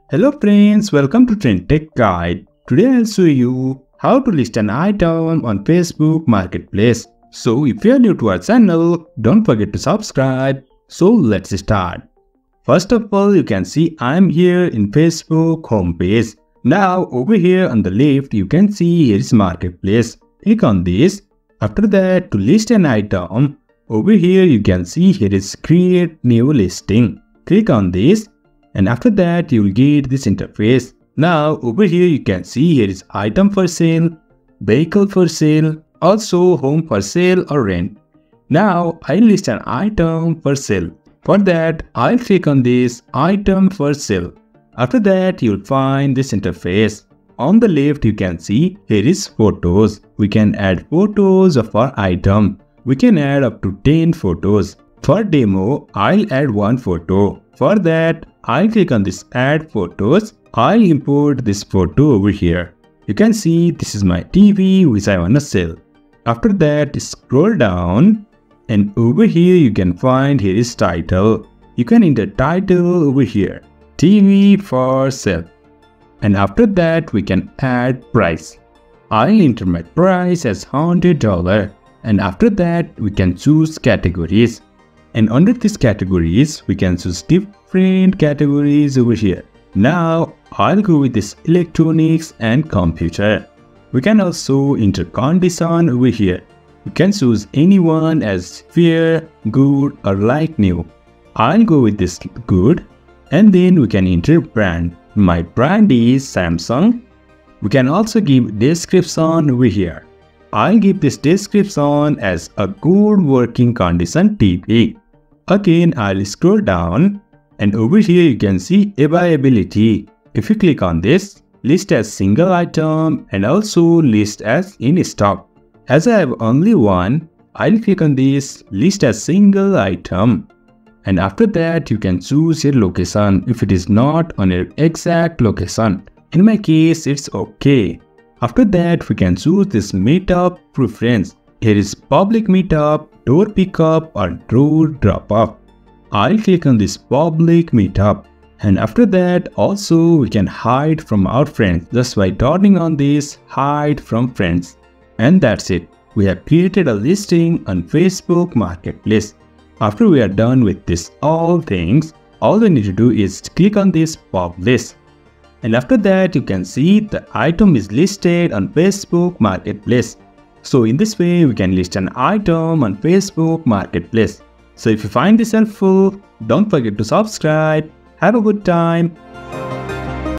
Hello friends, welcome to TrendTech Guide. Today I'll show you how to list an item on Facebook Marketplace. So if you're new to our channel, don't forget to subscribe. So let's start. First of all, you can see I'm here in Facebook homepage. Now over here on the left, you can see here is Marketplace. Click on this. After that, to list an item, over here you can see here is Create New Listing. Click on this. And after that, you will get this interface. Now, over here, you can see here is item for sale, vehicle for sale, also home for sale or rent. Now, I'll list an item for sale. For that, I'll click on this item for sale. After that, you'll find this interface. On the left, you can see here is photos. We can add photos of our item. We can add up to 10 photos. For demo, I'll add one photo. For that, I'll click on this add photos. I'll import this photo over here. You can see this is my TV which I wanna sell. After that, scroll down and over here you can find here is title. You can enter title over here, TV for sale. And after that, we can add price. I'll enter my price as $100 and after that we can choose categories. And under these categories, we can choose different categories over here. Now, I'll go with this electronics and computer. We can also enter condition over here. You can choose anyone as fair, good or like new. I'll go with this good. And then we can enter brand. My brand is Samsung. We can also give description over here. I'll give this description as a good working condition TV. Again, I'll scroll down and over here you can see availability. If you click on this, list as single item and also list as in stock. As I have only one, I'll click on this list as single item. And after that, you can choose your location if it is not on your exact location. In my case, it's okay. After that, we can choose this meetup preference. Here is public meetup, door pickup or door drop off. I'll click on this public meetup. And after that, also we can hide from our friends just by turning on this hide from friends. And that's it. We have created a listing on Facebook Marketplace. After we are done with this all things, all we need to do is click on this publish. And after that, you can see the item is listed on Facebook Marketplace. So in this way, we can list an item on Facebook Marketplace. So if you find this helpful, don't forget to subscribe. Have a good time.